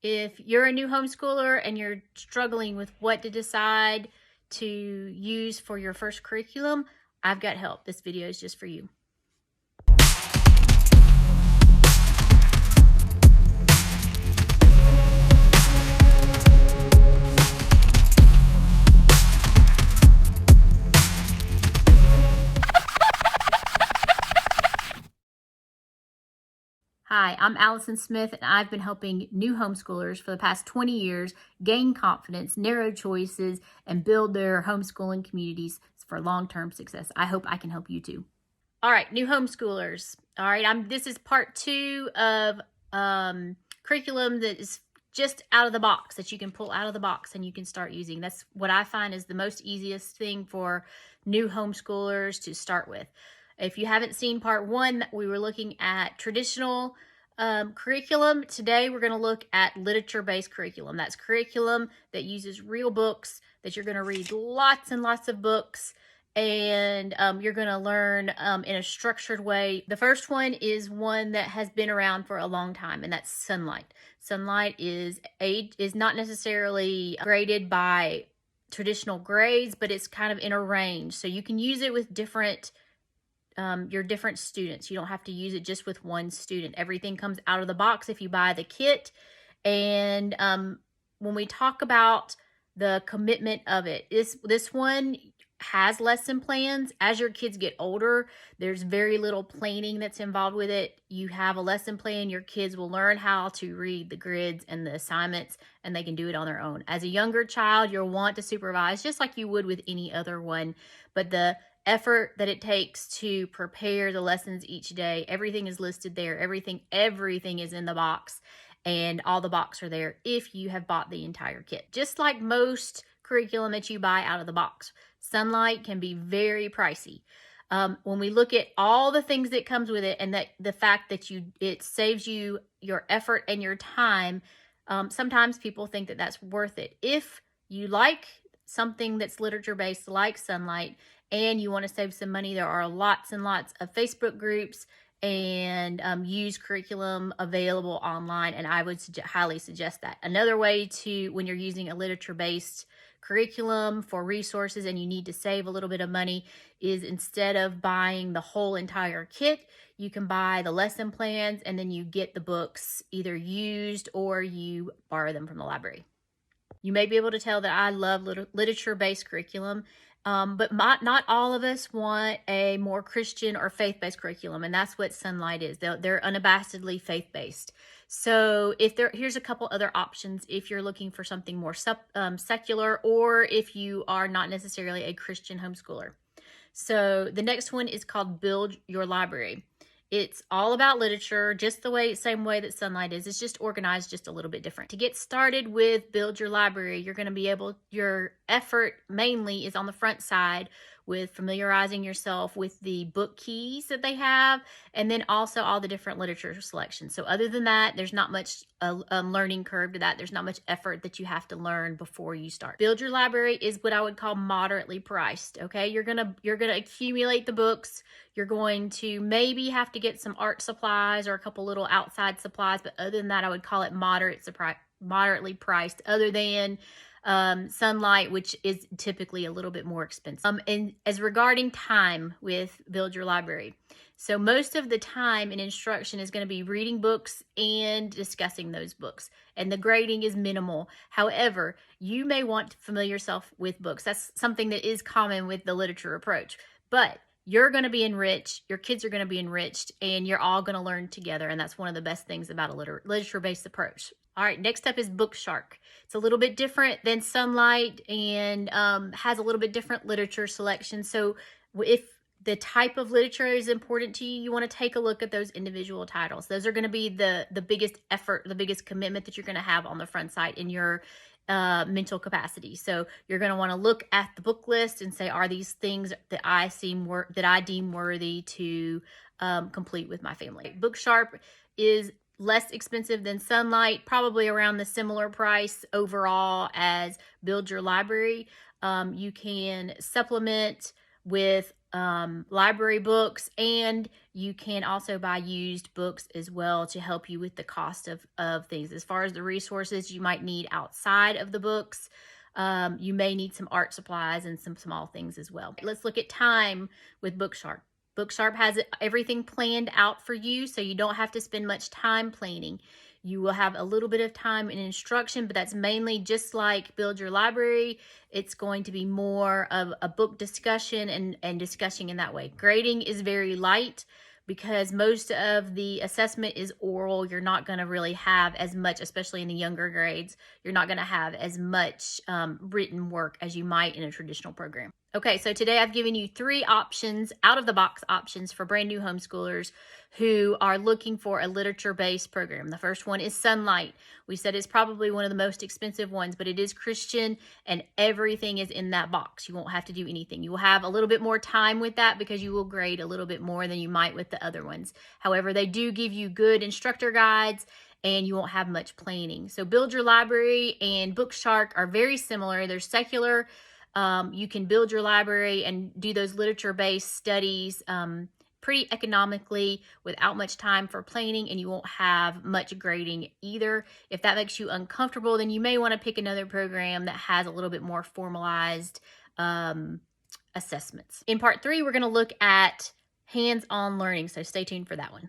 If you're a new homeschooler and you're struggling with what to decide to use for your first curriculum, I've got help. This video is just for you. Hi, I'm Alison Smith, and I've been helping new homeschoolers for the past 20 years gain confidence, narrow choices, and build their homeschooling communities for long-term success. I hope I can help you too. All right, new homeschoolers. All right, this is part 2 of curriculum that is just out of the box, that you can pull out of the box and you can start using. That's what I find is the most easiest thing for new homeschoolers to start with. If you haven't seen part 1, we were looking at traditional curriculum. Today, we're going to look at literature-based curriculum. That's curriculum that uses real books, that you're going to read lots and lots of books, and you're going to learn in a structured way. The first one is one that has been around for a long time, and that's Sunlight. Sunlight is not necessarily graded by traditional grades, but it's kind of in a range. So you can use it with your different students. You don't have to use it just with one student. Everything comes out of the box if you buy the kit. And when we talk about the commitment of it, this one has lesson plans. As your kids get older, there's very little planning that's involved with it. You have a lesson plan. Your kids will learn how to read the grids and the assignments, and they can do it on their own. As a younger child, you'll want to supervise just like you would with any other one, but the effort that it takes to prepare the lessons each day, everything is listed there. Everything is in the box, and all the box are there if you have bought the entire kit. Just like most curriculum that you buy out of the box, Sunlight can be very pricey. When we look at all the things that comes with it, and that the fact that it saves you your effort and your time, sometimes people think that that's worth it. If you like something that's literature based like Sunlight and you want to save some money, there are lots and lots of Facebook groups and used curriculum available online, and I would highly suggest that. Another way when you're using a literature-based curriculum for resources and you need to save a little bit of money, is instead of buying the whole entire kit, you can buy the lesson plans and then you get the books either used or you borrow them from the library. You may be able to tell that I love literature-based curriculum, but not all of us want a more Christian or faith-based curriculum, and that's what Sunlight is. They're unabashedly faith-based. So here's a couple other options if you're looking for something more secular, or if you are not necessarily a Christian homeschooler. So the next one is called Build Your Library. It's all about literature, just the same way that Sunlight is. It's just organized just a little bit different. To get started with Build Your Library, you're going to be your effort mainly is on the front side with familiarizing yourself with the book keys that they have, and then also all the different literature selections. So other than that, there's not much learning curve to that. There's not much effort that you have to learn before you start. Build Your Library is what I would call moderately priced. Okay, you're gonna accumulate the books. You're going to maybe have to get some art supplies or a couple little outside supplies, but other than that, I would call it moderately priced, other than Sunlight, which is typically a little bit more expensive. And as regarding time with Build Your Library, so most of the time in instruction is going to be reading books and discussing those books, and the grading is minimal. However, you may want to familiar yourself with books. That's something that is common with the literature approach, but you're going to be enriched, your kids are going to be enriched, and you're all going to learn together, and that's one of the best things about a literature-based approach. All right, next up is Book Shark. It's a little bit different than Sunlight and has a little bit different literature selection. So if the type of literature is important to you, you want to take a look at those individual titles. Those are going to be the biggest effort, the biggest commitment that you're going to have on the front side in your mental capacity. So you're going to want to look at the book list and say, are these things that I deem worthy to complete with my family? Book Sharp is less expensive than Sunlight, probably around the similar price overall as Build Your Library. You can supplement with library books, and you can also buy used books as well to help you with the cost of things. As far as the resources you might need outside of the books, you may need some art supplies and some small things as well. Let's look at time with Booksharp. Booksharp has everything planned out for you, so you don't have to spend much time planning. You will have a little bit of time in instruction, but that's mainly just like Build Your Library. It's going to be more of a book discussion and discussing in that way. Grading is very light because most of the assessment is oral. You're not going to really have as much, especially in the younger grades, you're not going to have as much written work as you might in a traditional program. Okay, so today I've given you 3 options, out-of-the-box options for brand new homeschoolers who are looking for a literature-based program. The first one is Sunlight. We said it's probably one of the most expensive ones, but it is Christian and everything is in that box. You won't have to do anything. You will have a little bit more time with that because you will grade a little bit more than you might with the other ones. However, they do give you good instructor guides and you won't have much planning. So Build Your Library and Bookshark are very similar. They're secular. You can build your library and do those literature-based studies pretty economically without much time for planning, and you won't have much grading either. If that makes you uncomfortable, then you may want to pick another program that has a little bit more formalized assessments. In part 3, we're going to look at hands-on learning, so stay tuned for that one.